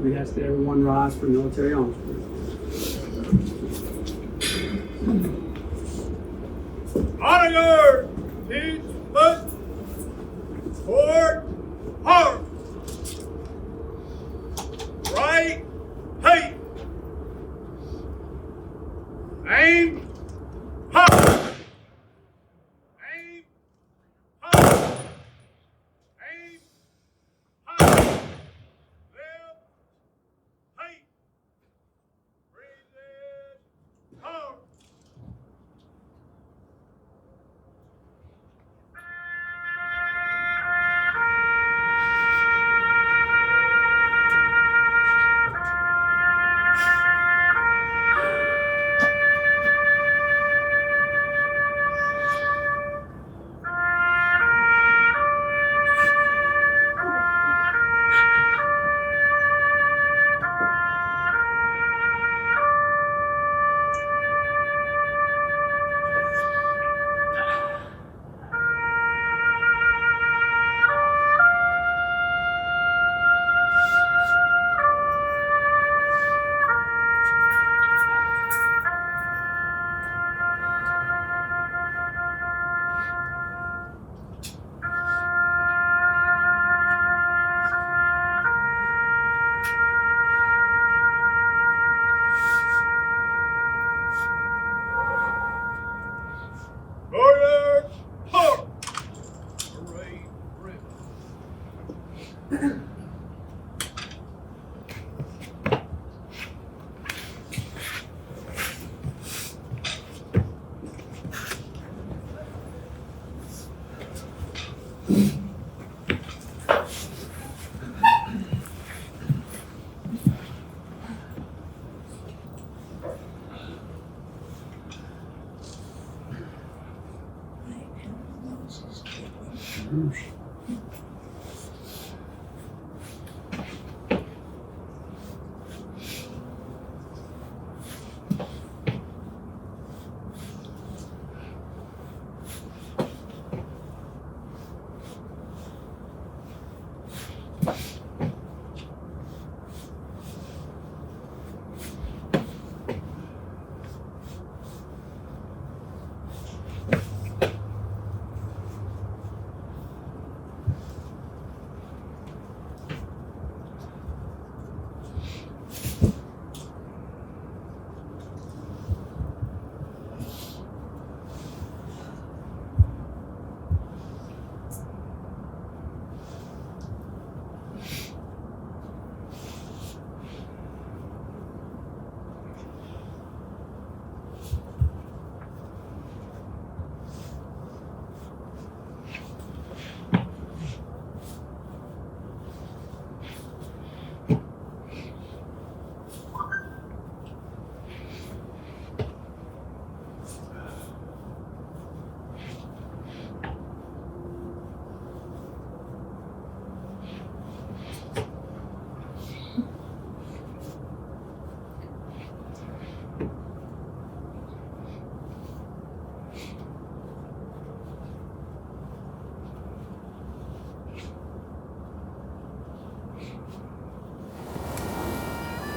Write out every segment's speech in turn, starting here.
we ask that everyone rise for military honors. Honor guard! Each foot forward, hard. Right, hey. Aim, hop. Aim, hop. Aim, hop. Left, hey. Breathe in, hard. Warriors, halt! Parade ready.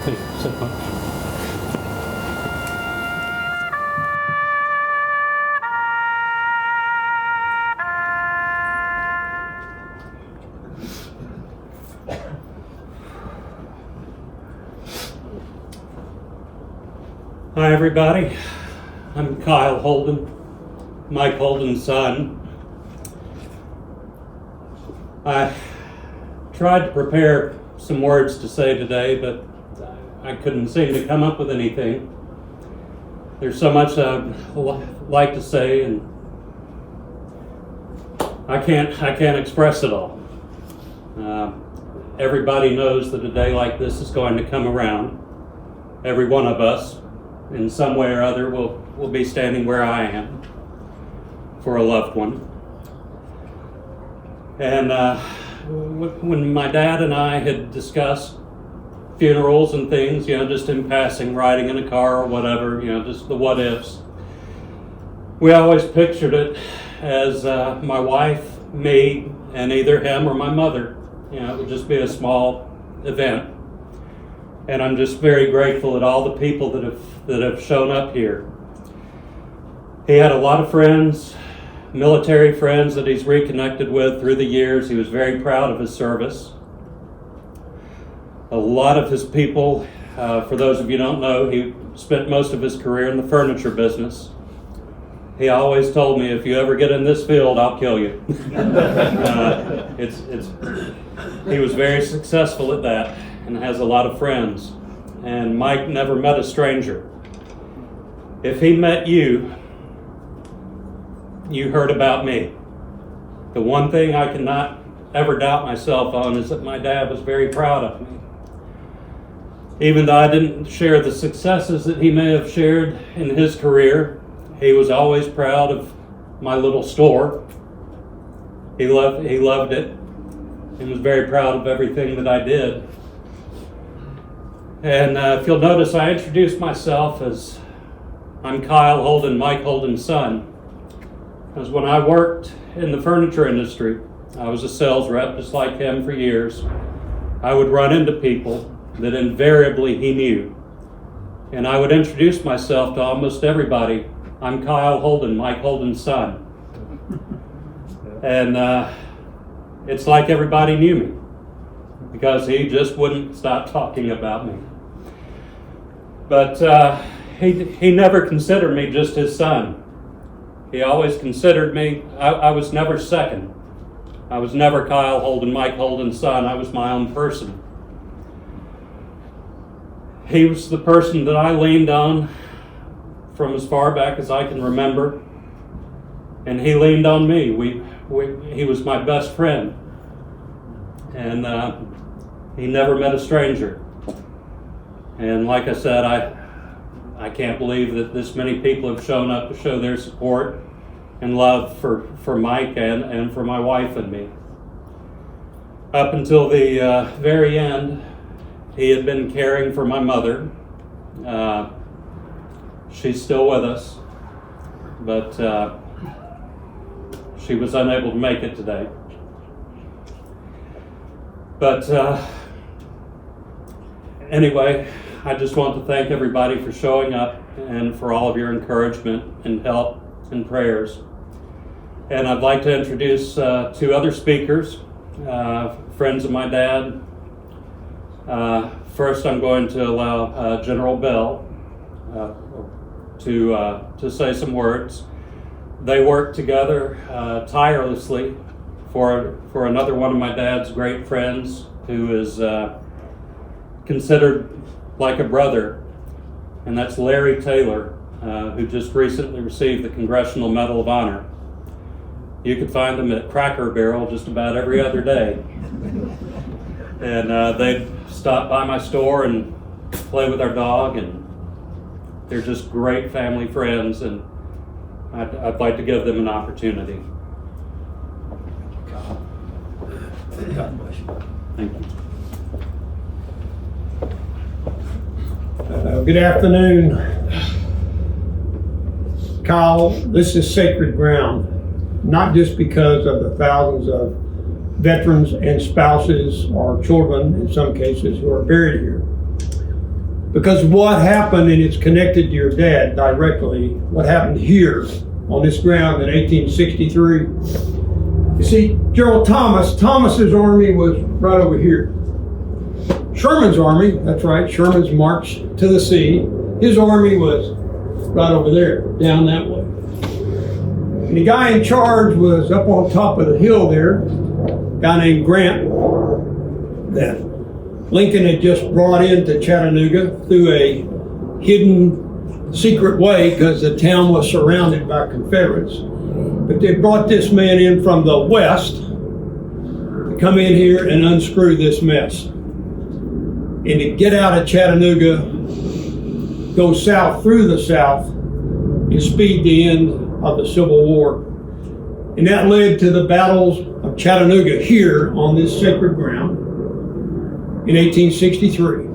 Thank you so much. Hi everybody, I'm Kyle Holden, Mike Holden's son. I tried to prepare some words to say today, but I couldn't seem to come up with anything. There's so much I'd like to say, and I can't express it all. Everybody knows that a day like this is going to come around. Every one of us, in some way or other, will be standing where I am for a loved one. And when my dad and I had discussed funerals and things, just in passing, riding in a car or whatever, just the what ifs, we always pictured it as my wife, me, and either him or my mother. It would just be a small event. And I'm just very grateful at all the people that have shown up here. He had a lot of friends, military friends that he's reconnected with through the years. He was very proud of his service. A lot of his people, for those of you who don't know, he spent most of his career in the furniture business. He always told me, if you ever get in this field, I'll kill you. He was very successful at that and has a lot of friends. And Mike never met a stranger. If he met you, you heard about me. The one thing I cannot ever doubt myself on is that my dad was very proud of me. Even though I didn't share the successes that he may have shared in his career, he was always proud of my little store. He loved it and was very proud of everything that I did. And if you'll notice, I introduced myself as I'm Kyle Holden, Mike Holden's son. Because when I worked in the furniture industry, I was a sales rep just like him for years. I would run into people that invariably he knew. And I would introduce myself to almost everybody. I'm Kyle Holden, Mike Holden's son. And it's like everybody knew me because he just wouldn't stop talking about me. But he never considered me just his son. He always considered me, I was never second. I was never Kyle Holden, Mike Holden's son. I was my own person. He was the person that I leaned on from as far back as I can remember. And he leaned on me. He was my best friend. And he never met a stranger. And like I said, I can't believe that this many people have shown up to show their support and love for Mike and for my wife and me. Up until the very end, he had been caring for my mother. She's still with us, but she was unable to make it today. But anyway, I just want to thank everybody for showing up and for all of your encouragement and help and prayers. And I'd like to introduce two other speakers, friends of my dad. First, I'm going to allow General Bell to say some words. They worked together tirelessly for another one of my dad's great friends who is considered like a brother, and that's Larry Taylor, who just recently received the Congressional Medal of Honor. You could find them at Cracker Barrel just about every other day. And they'd stop by my store and play with our dog, and they're just great family friends, and I'd like to give them an opportunity. God bless you. Thank you. Good afternoon. Kyle, this is sacred ground, not just because of the thousands of veterans and spouses or children, in some cases, who are buried here. Because what happened, and it's connected to your dad directly, what happened here on this ground in 1863. You see, General Thomas's army was right over here. Sherman's army, that's right, Sherman's march to the sea. His army was right over there, down that way. And the guy in charge was up on top of the hill there, a guy named Grant, that Lincoln had just brought into Chattanooga through a hidden, secret way because the town was surrounded by Confederates. But they brought this man in from the west to come in here and unscrew this mess. And to get out of Chattanooga, go south through the South, and speed the end of the Civil War. And that led to the battles of Chattanooga here on this sacred ground in 1863.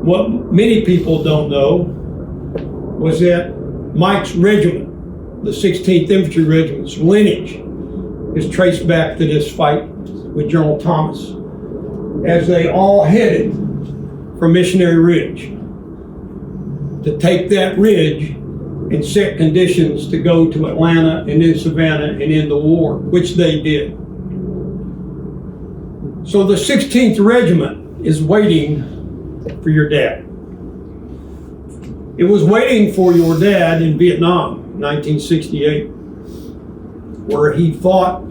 What many people don't know was that Mike's regiment, the 16th Infantry Regiment's lineage, is traced back to this fight with General Thomas, as they all headed from Missionary Ridge to take that ridge and set conditions to go to Atlanta and then Savannah and end the war, which they did. So the 16th Regiment is waiting for your dad. It was waiting for your dad in Vietnam, 1968, where he fought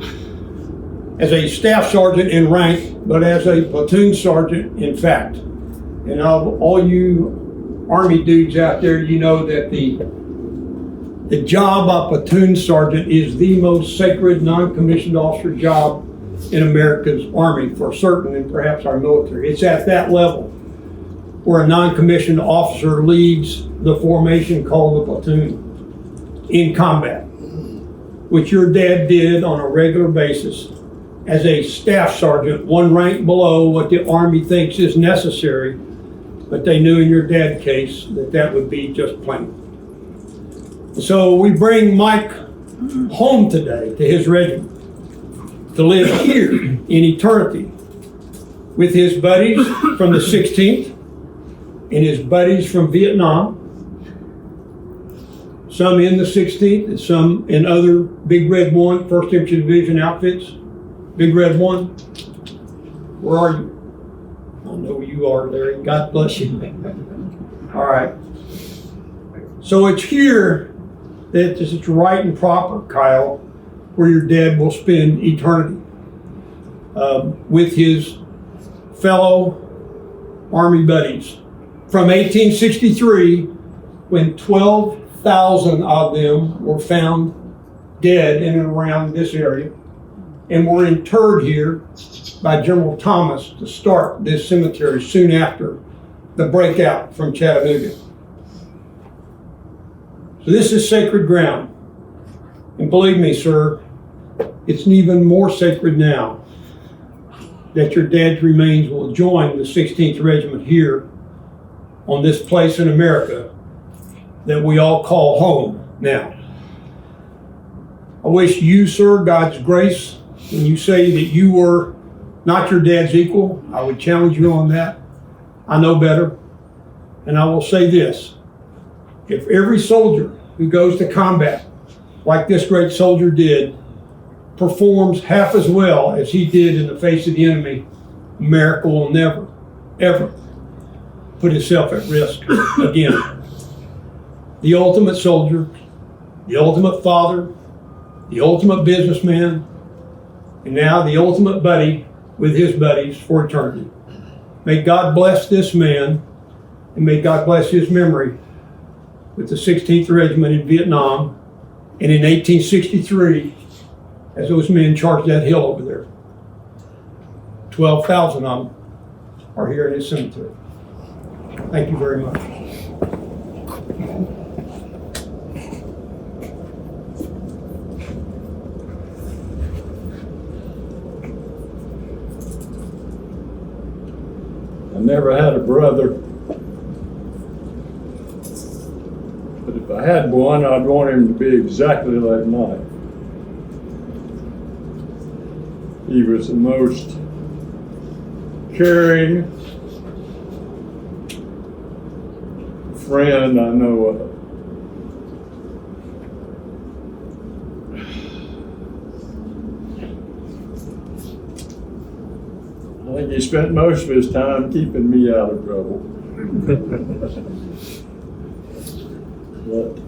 as a staff sergeant in rank, but as a platoon sergeant in fact. And all you Army dudes out there, you know that the job of platoon sergeant is the most sacred non-commissioned officer job in America's Army, for certain, and perhaps our military. It's at that level where a non-commissioned officer leads the formation called the platoon in combat, which your dad did on a regular basis as a staff sergeant, one rank below what the Army thinks is necessary, but they knew in your dad's case that that would be just plenty. So we bring Mike home today to his regiment to live here in eternity with his buddies from the 16th and his buddies from Vietnam, some in the 16th and some in other Big Red 1, 1st Infantry Division outfits. Big Red 1, where are you? I know you are, Larry. God bless you. All right. So it's here that it's right and proper, Kyle, where your dad will spend eternity with his fellow Army buddies. From 1863, when 12,000 of them were found dead in and around this area, and were interred here by General Thomas to start this cemetery soon after the breakout from Chattanooga. So this is sacred ground. And believe me, sir, it's even more sacred now that your dad's remains will join the 16th Regiment here on this place in America that we all call home now. I wish you, sir, God's grace. When you say that you were not your dad's equal, I would challenge you on that. I know better. And I will say this: if every soldier who goes to combat, like this great soldier did, performs half as well as he did in the face of the enemy, America will never, ever put itself at risk again. The ultimate soldier, the ultimate father, the ultimate businessman, and now the ultimate buddy with his buddies for eternity. May God bless this man, and may God bless his memory with the 16th Regiment in Vietnam, and in 1863, as those men charged that hill over there. 12,000 of them are here in his cemetery. Thank you very much. I never had a brother, but if I had one, I'd want him to be exactly like Mike. He was the most caring friend I know of. I think he spent most of his time keeping me out of trouble. But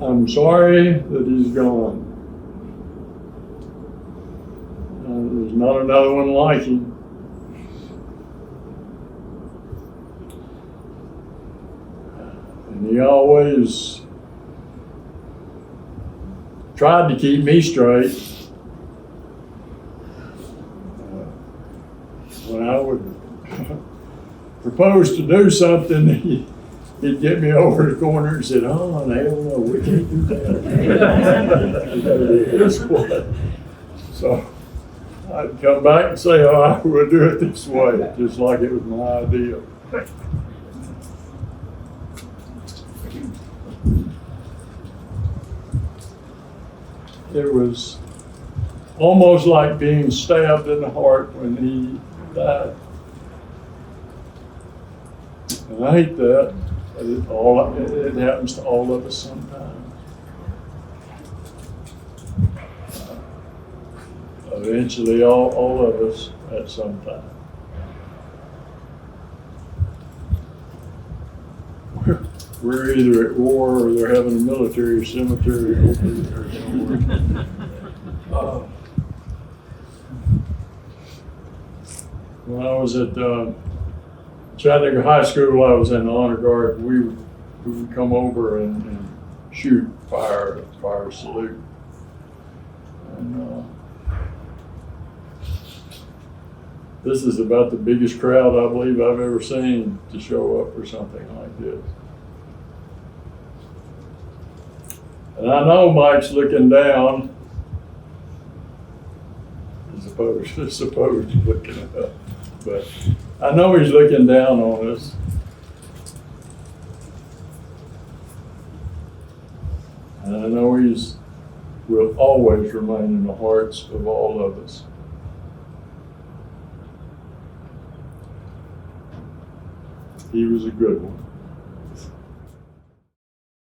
I'm sorry that he's gone. There's not another one like him. And he always tried to keep me straight. When I would propose to do something, he'd get me over the corner and said, "Oh, hell no, we can't do that." We gotta do this way. So I'd come back and say, "Oh, we'll do it this way," just like it was my idea. There was almost like being stabbed in the heart when he died. And I hate that, but it happens to all of us sometimes. Eventually, all of us at some time. We're either at war or they're having a military cemetery open or somewhere. When I was at Chattanooga High School, I was in the honor guard. We would come over and shoot fire salute. And this is about the biggest crowd I believe I've ever seen to show up for something like this. And I know Mike's looking down, as opposed to looking up. But I know he's looking down on us. And I know will always remain in the hearts of all of us. He was a good one.